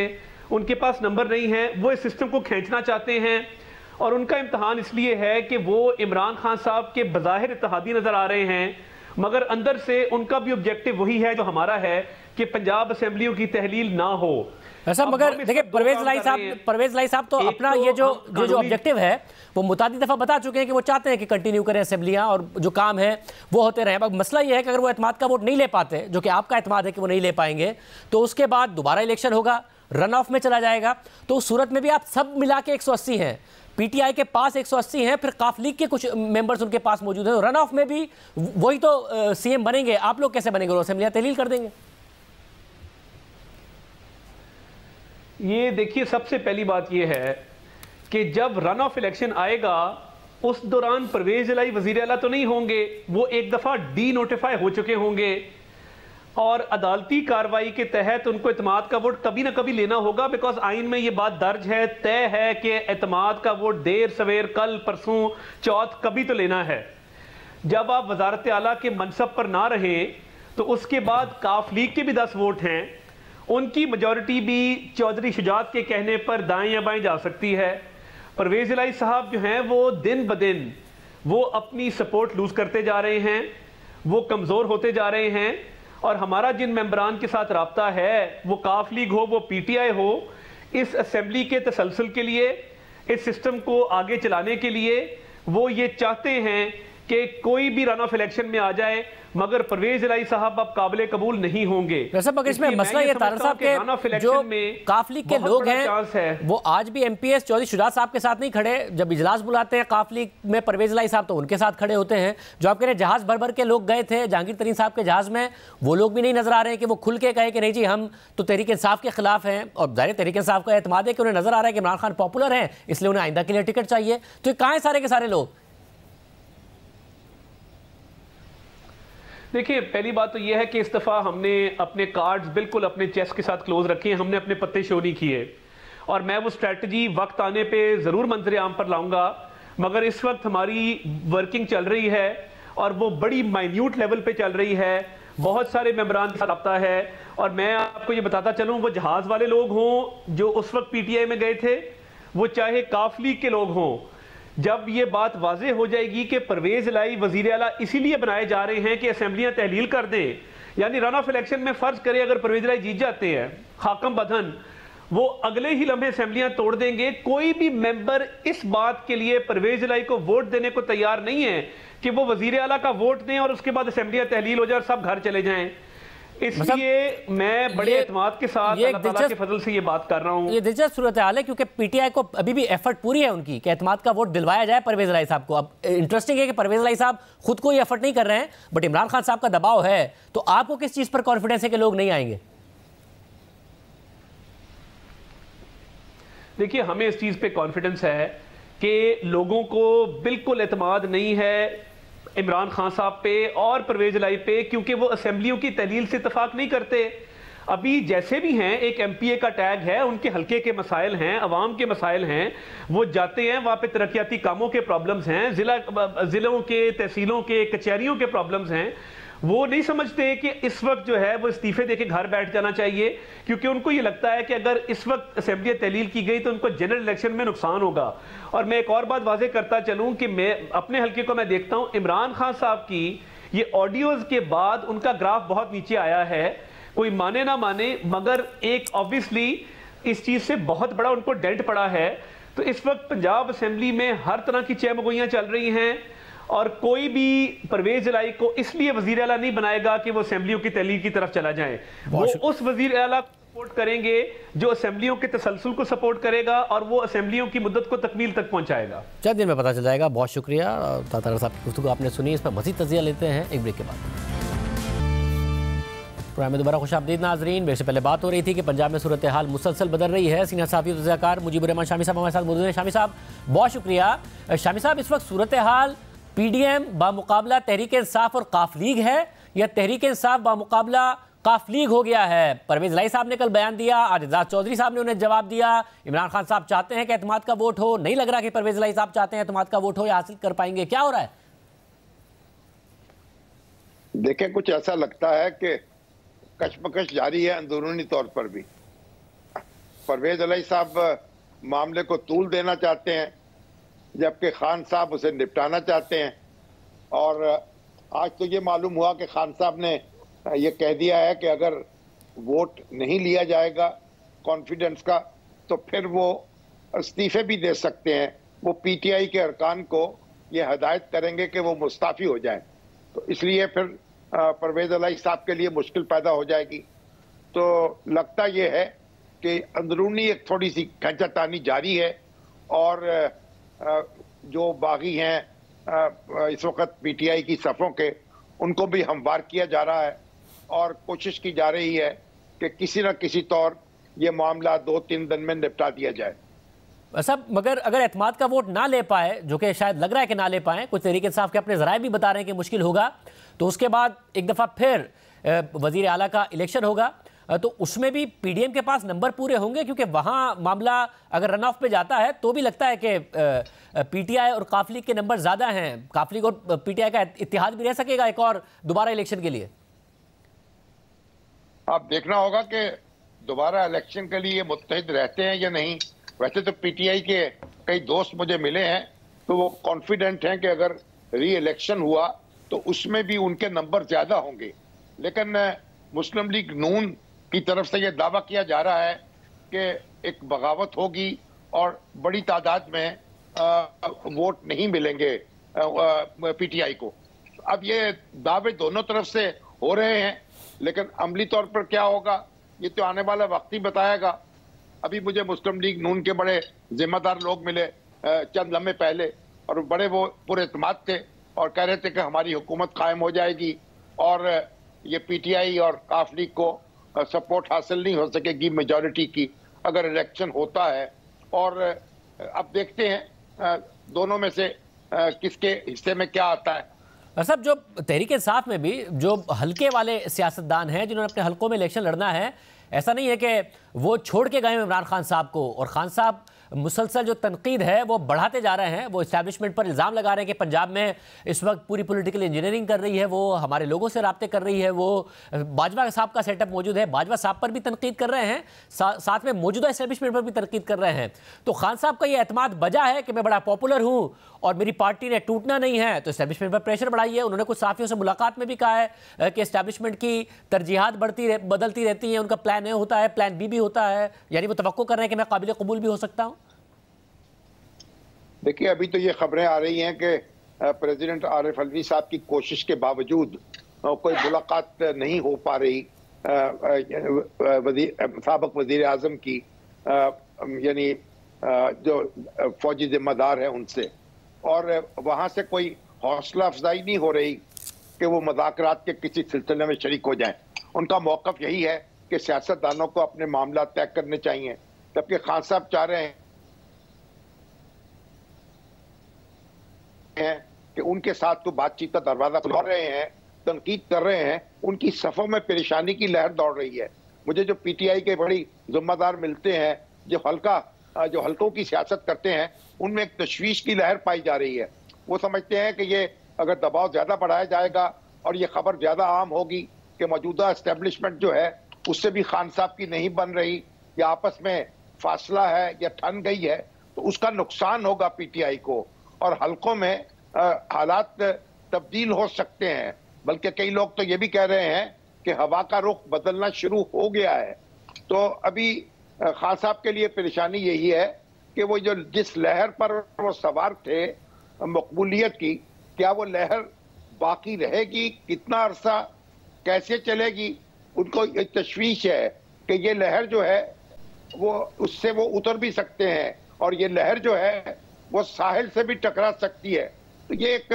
F: उनके पास नंबर नहीं है, वो इस सिस्टम को खींचना चाहते हैं और उनका इम्तहान इसलिए है कि वो इमरान खान साहब के बज़ाहिर इत्तेहादी नजर आ रहे हैं, मगर अंदर से उनका भी ऑब्जेक्टिव वही है जो हमारा है कि पंजाब असेंबलियों की तहलील ना हो।
A: ऐसा मगर देखिए, परवेज इलाही साहब तो अपना ये जो ऑब्जेक्टिव है वो मुतादी दफ़ा बता चुके हैं कि वो चाहते हैं कि कंटिन्यू करें असेंबलियां और जो काम है वो होते रहें। अब मसला ये है कि अगर वो एतमाद का वोट नहीं ले पाते, जो कि आपका एतमाद है कि वो नहीं ले पाएंगे, तो उसके बाद दोबारा इलेक्शन होगा, रन ऑफ में चला जाएगा। तो उस सूरत में भी आप सब मिला के 180 हैं, PTI के पास 180 हैं, फिर काफ लीग के कुछ मेंबर्स उनके पास मौजूद हैं, रन ऑफ में भी वही तो CM बनेंगे। आप लोग कैसे बनेंगे? असेंबलियां तहलील कर देंगे?
F: ये देखिए, सबसे पहली बात ये है कि जब रन ऑफ इलेक्शन आएगा उस दौरान परवेज इलाही वजीर आला तो नहीं होंगे, वो एक दफ़ा डी नोटिफाई हो चुके होंगे और अदालती कार्रवाई के तहत उनको एतमाद का वोट कभी ना कभी लेना होगा। बिकॉज आइन में ये बात दर्ज है, तय है कि एतमाद का वोट देर सवेर, कल, परसों, चौथ कभी तो लेना है। जब आप वजारत आला के मनसब पर ना रहें तो उसके बाद काफ लीग के भी 10 वोट हैं, उनकी मेजॉरिटी भी चौधरी शुजात के कहने पर दाएं या बाएं जा सकती है। परवेज इलाही साहब जो हैं वो दिन ब दिन वो अपनी सपोर्ट लूज करते जा रहे हैं, वो कमज़ोर होते जा रहे हैं और हमारा जिन मेंबरान के साथ राब्ता है, वो काफ लीग हो, वो PTI हो, इस असेंबली के तसलसल के लिए, इस सिस्टम को आगे चलाने के लिए वो ये चाहते हैं कि कोई भी रन ऑफ इलेक्शन में आ जाए, मगर परवेज इलाही साहब अब काबिल कबूल नहीं होंगे।
A: मगर इसमें मसला ये तारड़ साहब के जो काफ लीग के लोग हैं वो आज भी MPS चौधरी शुजात साहब के साथ नहीं खड़े। जब इजलास बुलाते हैं काफ लीग में परवेज इलाही साहब तो उनके साथ खड़े होते हैं। जो आप कह रहे हैं जहाज भर भर के लोग गए थे जहांगीर तरीन साहब के जहाज में, वो लोग भी नहीं नजर आ रहे हैं कि वो खुल के कहे कि नहीं जी हम तो तहरीक इंसाफ के खिलाफ हैं। और ज़ाहिर तहरीक इंसाफ का एतमाद है कि उन्हें नजर आ रहा है कि इमरान खान पॉपुलर हैं, इसलिए उन्हें आइंदा के लिए टिकट चाहिए। तो कहाँ हैं सारे के सारे लोग?
F: देखिए, पहली बात तो यह है कि इस दफ़ा हमने अपने कार्ड्स बिल्कुल अपने चेस्ट के साथ क्लोज रखे हैं, हमने अपने पत्ते शो नहीं किए और मैं वो स्ट्रैटेजी वक्त आने पे ज़रूर मंजर आम पर लाऊंगा। मगर इस वक्त हमारी वर्किंग चल रही है और वो बड़ी माइन्यूट लेवल पे चल रही है, बहुत सारे मेंबरान के साथ रब्ता है। और मैं आपको ये बताता चलूँ, वो जहाज़ वाले लोग हों जो उस वक्त PTI में गए थे, वो चाहे काफ लीग के लोग हों, जब ये बात वाजे हो जाएगी कि परवेज इलाही वजीर आला इसीलिए बनाए जा रहे हैं कि असेंबलियां तहलील कर दें, यानी रन ऑफ इलेक्शन में फर्ज करें अगर परवेज इलाही जीत जाते हैं हाकम बदन, वो अगले ही लम्हे असेंबलियां तोड़ देंगे। कोई भी मेंबर इस बात के लिए परवेज इलाही को वोट देने को तैयार नहीं है कि वो वजीर आला का वोट दें और उसके बाद असेंबलियां तहलील हो जाए और सब घर चले जाएं। इसलिए मैं बड़े एतमाद के साथ अल्लाह ताला के फजल से ये बात कर रहा हूँ।
A: ये दिलचस्प सूरत हाल है क्योंकि पीटीआई को अभी भी एफर्ट पूरी है उनकी कि एतमाद का वोट दिलवाया जाए परवेज इलाही साहब को। अब इंटरेस्टिंग है कि परवेज इलाही साहब खुद को ये एफर्ट नहीं कर रहे हैं, बट इमरान खान साहब का दबाव है। तो आपको किस चीज पर कॉन्फिडेंस है कि लोग नहीं आएंगे?
F: देखिए, हमें इस चीज पे कॉन्फिडेंस है कि लोगों को बिल्कुल एतमाद नहीं है इमरान खान साहब पे और परवेज इलाही पे, क्योंकि वो असेंबलियों की तहलील से इतफाक नहीं करते। अभी जैसे भी हैं, एक एमपीए का टैग है, उनके हल्के के मसाइल हैं, अवाम के मसाइल हैं, वो जाते हैं वहाँ पे तरक्याती कामों के प्रॉब्लम्स हैं, जिलों के, तहसीलों के, कचहरियों के प्रॉब्लम्स हैं। वो नहीं समझते कि इस वक्त जो है वो इस्तीफे देके घर बैठ जाना चाहिए, क्योंकि उनको ये लगता है कि अगर इस वक्त असेंबली तहलील की गई तो उनको जनरल इलेक्शन में नुकसान होगा। और मैं एक और बात वाजे करता चलूं कि मैं अपने हल्के को मैं देखता हूं, इमरान खान साहब की ये ऑडियोज के बाद उनका ग्राफ बहुत नीचे आया है, कोई माने ना माने, मगर एक ऑब्वियसली इस चीज से बहुत बड़ा उनको डेंट पड़ा है। तो इस वक्त पंजाब असेंबली में हर तरह की चहमगोइयां चल रही हैं और कोई भी परवेज इलाही को इसलिए वजीर आला नहीं बनाएगा कि वो असेंबलियों की तहलील की तरफ चला जाए। वो उस वजीर आला को सपोर्ट करेंगे जो असेंबलियों के तसलसल को सपोर्ट करेगा और वो असेंबलियों की मुद्दत को तकमील तक पहुंचाएगा।
A: चंद दिन में पता चल जाएगा। बहुत शुक्रिया तातारा साहब की गुफ्तगू आपने सुनी। इस पर मज़ीद तजिया लेते हैं एक ब्रेक के बाद। प्रोग्राम में दोबारा खुशामदीद नाजरीन। ब्रेक से पहले बात हो रही थी कि पंजाब में सूरत हाल मुसलसल बदल रही है। सीनियर सहाफ़ी और तज़कियाकार मुजीबुर रहमान शामी साहब हमारे साथ मौजूद हैं। शामी साहब बहुत शुक्रिया। शामी साहब, इस वक्त सूरत हाल पीडीएम बामुकाबला तहरीक इंसाफ और काफ लीग है या तहरीक इंसाफ बामुकाबला काफ लीग हो गया है? परवेज इलाही साहब ने कल बयान दिया, आज एजाज चौधरी साहब ने उन्हें जवाब दिया। इमरान खान साहब चाहते हैं कि एतमाद का वोट हो, नहीं लग रहा कि परवेज इलाही साहब चाहते हैं एतमाद का वोट हो या हासिल कर पाएंगे। क्या हो रहा है?
G: देखें, कुछ ऐसा लगता है कि कशमकश जारी है अंदरूनी तौर पर भी। परवेज इलाही साहब मामले को तूल देना चाहते हैं, जबकि खान साहब उसे निपटाना चाहते हैं। और आज तो ये मालूम हुआ कि खान साहब ने ये कह दिया है कि अगर वोट नहीं लिया जाएगा कॉन्फिडेंस का तो फिर वो इस्तीफे भी दे सकते हैं। वो पीटीआई के अरकान को ये हदायत करेंगे कि वो मुस्ताफ़ी हो जाएं। तो इसलिए फिर परवेज इलाही साहब के लिए मुश्किल पैदा हो जाएगी। तो लगता ये है कि अंदरूनी एक थोड़ी सी खींचातानी जारी है और जो बागी हैं इस वक्त पीटीआई की सफ़ों के, उनको भी हमवार किया जा रहा है और कोशिश की जा रही है कि किसी न किसी तौर ये मामला 2-3 दिन में निपटा दिया जाए।
A: सब मगर अगर एतमाद का वोट ना ले पाए, जो कि शायद लग रहा है कि ना ले पाए, कुछ तहरीक इंसाफ के अपने ज़राए भी बता रहे हैं कि मुश्किल होगा, तो उसके बाद एक दफ़ा फिर वज़ीर आला का इलेक्शन होगा, तो उसमें भी पीडीएम के पास नंबर पूरे होंगे, क्योंकि वहाँ मामला अगर रन ऑफ पे जाता है तो भी लगता है कि पीटीआई और काफ लीग के नंबर ज़्यादा हैं। काफ लीग और पीटीआई का इत्तेहाद भी रह सकेगा एक और दोबारा इलेक्शन के लिए।
G: अब देखना होगा कि दोबारा इलेक्शन के लिए मुत्तहिद रहते हैं या नहीं। वैसे तो पीटीआई के कई दोस्त मुझे मिले हैं तो वो कॉन्फिडेंट हैं कि अगर री इलेक्शन हुआ तो उसमें भी उनके नंबर ज़्यादा होंगे। लेकिन मुस्लिम लीग नून की तरफ से यह दावा किया जा रहा है कि एक बगावत होगी और बड़ी तादाद में वोट नहीं मिलेंगे पीटीआई को। अब ये दावे दोनों तरफ से हो रहे हैं, लेकिन अमली तौर पर क्या होगा ये तो आने वाला वक्त ही बताएगा। अभी मुझे मुस्लिम लीग नून के बड़े जिम्मेदार लोग मिले चंद लम्हे पहले, और बड़े वो पुरएतमाद थे और कह रहे थे कि हमारी हुकूमत कायम हो जाएगी और ये पीटीआई और काफ लीग को सपोर्ट हासिल नहीं हो सकेगी मेजॉरिटी की अगर इलेक्शन होता है। और अब देखते हैं दोनों में से किसके हिस्से में क्या आता है।
A: सब जो तहरीक इंसाफ में भी जो हल्के वाले सियासतदान हैं जिन्होंने अपने हल्कों में इलेक्शन लड़ना है, ऐसा नहीं है कि वो छोड़ के गए इमरान खान साहब को, और खान साहब मुसलसल जो तनकीद है वो बढ़ाते जा रहे हैं। वो इस्टेब्लिशमेंट पर इल्ज़ाम लगा रहे हैं कि पंजाब में इस वक्त पूरी पॉलिटिकल इंजीनियरिंग कर रही है, वो हमारे लोगों से राब्ते कर रही है, वो बाजवा साहब का सेटअप मौजूद है, बाजवा साहब पर भी तनकीद कर रहे हैं, साथ में मौजूदा इस्टेब्लिशमेंट पर भी तनकीद कर रहे हैं। तो खान साहब का ये एतमाद बजा है कि मैं बड़ा पॉपुलर हूँ और मेरी पार्टी ने टूटना नहीं है, तो इस्टेब्लिशमेंट पर प्रेशर बढ़ाई है। उन्होंने कुछ साफियों से मुलाकात में भी कहा है कि इस्टेब्लिशमेंट की तरजीहात बदलती रहती हैं, उनका प्लान ए होता है, प्लान बी भी होता है, यानी वो तवक्को कर रहे हैं कि मैं काबिल कबूल भी हो सकता हूँ।
G: देखिए, अभी तो ये खबरें आ रही हैं कि प्रेसिडेंट आरिफ अलवी साहब की कोशिश के बावजूद कोई मुलाकात नहीं हो पा रही साबिक वजीर आजम की यानी जो फौजी जिम्मेदार है उनसे, और वहाँ से कोई हौसला अफजाई नहीं हो रही कि वो मुज़ाकरात के किसी सिलसिले में शरीक हो जाएं। उनका मौक़िफ़ यही है कि सियासतदानों को अपने मामला तय करने चाहिए, जबकि खान साहब चाह रहे हैं कि उनके साथ तो बातचीत का दरवाज़ा खुला रहे हैं, तनकीद कर रहे हैं, उनकी सफ़ों में परेशानी की लहर दौड़ रही है। मुझे जो पीटीआई के बड़ी जिम्मेदार मिलते हैं जो हल्कों की सियासत करते हैं, उनमें एक तशवीश की लहर पाई जा रही है। वो समझते हैं कि ये अगर दबाव ज़्यादा बढ़ाया जाएगा और ये खबर ज़्यादा आम होगी कि मौजूदा एस्टेब्लिशमेंट जो है उससे भी खान साहब की नहीं बन रही या आपस में फासला है या ठन गई है, तो उसका नुकसान होगा पीटीआई को और हल्कों में हालात तब्दील हो सकते हैं। बल्कि कई लोग तो ये भी कह रहे हैं कि हवा का रुख बदलना शुरू हो गया है। तो अभी खान साहब के लिए परेशानी यही है कि वो जो जिस लहर पर वो सवार थे मकबूलियत की, क्या वो लहर बाकी रहेगी, कितना अरसा, कैसे चलेगी, उनको एक तशवीश है कि ये लहर जो है वो उससे वो उतर भी सकते हैं और ये लहर जो है वो साहिल से भी टकरा सकती है। तो ये एक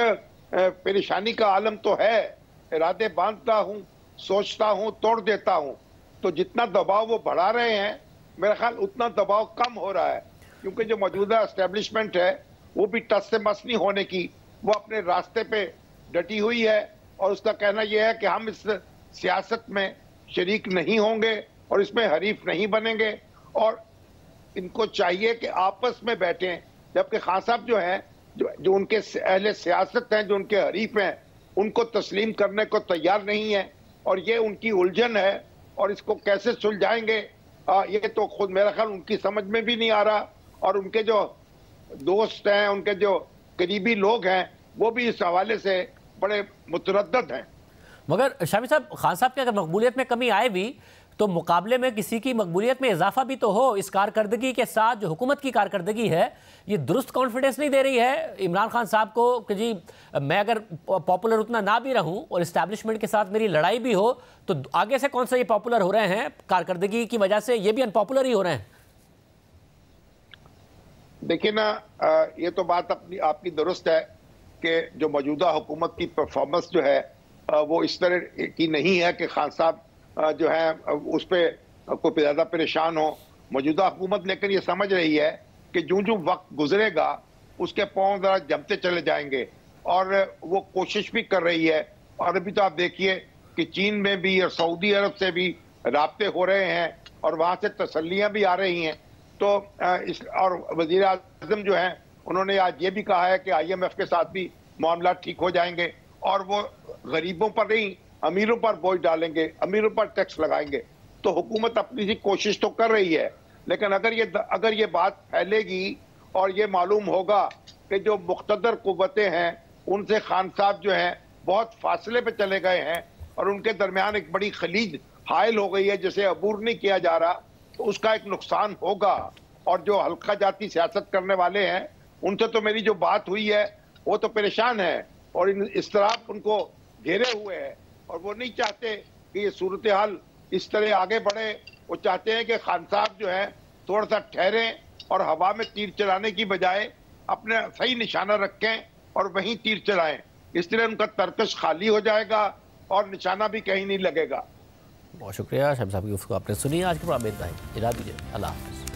G: परेशानी का आलम तो है। इरादे बांधता हूँ, सोचता हूँ, तोड़ देता हूँ। तो जितना दबाव वो बढ़ा रहे हैं, मेरा ख्याल उतना दबाव कम हो रहा है, क्योंकि जो मौजूदा एस्टेब्लिशमेंट है वो भी टस से मस नहीं होने की, वो अपने रास्ते पे डटी हुई है और उसका कहना यह है कि हम इस सियासत में शरीक नहीं होंगे और इसमें हरीफ नहीं बनेंगे और इनको चाहिए कि आपस में बैठें। जबकि खान साहब जो हैं, जो उनके अहले सियासत हैं, जो उनके हरीफ हैं, उनको तस्लीम करने को तैयार नहीं है और ये उनकी उलझन है और इसको कैसे सुलझाएंगे ये तो खुद मेरा ख्याल उनकी समझ में भी नहीं आ रहा और उनके जो दोस्त हैं, उनके जो करीबी लोग हैं, वो भी इस हवाले से बड़े मुतरद्दद हैं।
A: मगर शामी साहब, खान साहब की अगर मकबूलियत में कमी आए भी तो मुकाबले में किसी की मकबूलियत में इजाफा भी तो हो। इस कारकर्दगी के साथ जो हुकूमत की कारकर्दगी है, ये दुरुस्त कॉन्फिडेंस नहीं दे रही है इमरान खान साहब को कि जी मैं अगर पॉपुलर उतना ना भी रहूं और इस्टेब्लिशमेंट के साथ मेरी लड़ाई भी हो तो आगे से कौन सा ये पॉपुलर हो रहे हैं, कारकर्दगी की वजह से ये भी अनपॉपुलर ही हो रहे हैं।
G: देखिए ना, ये तो बात आपकी दुरुस्त है कि जो मौजूदा हुकूमत की परफॉर्मेंस जो है वो इस तरह की नहीं है कि खान साहब जो है उस पर कोई ज़्यादा परेशान हो मौजूदा हुकूमत। लेकिन ये समझ रही है कि जो जो वक्त गुजरेगा उसके पाँव ज़रा जमते चले जाएंगे और वो कोशिश भी कर रही है। और अभी तो आप देखिए कि चीन में भी और सऊदी अरब से भी राब्ते हो रहे हैं और वहाँ से तसल्लियाँ भी आ रही हैं। तो और वज़ीर आज़म जो हैं उन्होंने आज ये भी कहा है कि IMF के साथ भी मामला ठीक हो जाएंगे और वो गरीबों पर नहीं अमीरों पर बोझ डालेंगे, अमीरों पर टैक्स लगाएंगे। तो हुकूमत अपनी सी कोशिश तो कर रही है, लेकिन अगर ये बात फैलेगी और ये मालूम होगा कि जो मुख्तदर कुव्वतें हैं उनसे खान साहब जो हैं बहुत फासले पे चले गए हैं और उनके दरमियान एक बड़ी खलीज हायल हो गई है जिसे अबूर नहीं किया जा रहा, तो उसका एक नुकसान होगा। और जो हल्का जाती सियासत करने वाले हैं उनसे तो मेरी जो बात हुई है वो तो परेशान है और इस तरह उनको घेरे हुए हैं और वो नहीं चाहते कि ये सूरत हाल इस तरह आगे बढ़े। वो चाहते हैं कि खान साहब जो है थोड़ा सा ठहरें और हवा में तीर चलाने की बजाय अपने सही निशाना रखें और वहीं तीर चलाएं। इस तरह उनका तर्कश खाली हो जाएगा और निशाना भी कहीं नहीं लगेगा।
A: बहुत शुक्रिया शामी साहब की गुफ्तगू आपने सुनी। आज के प्रोग्राम में इतना ही। इजाज़त दीजिए। अल्लाह हाफ़िज़।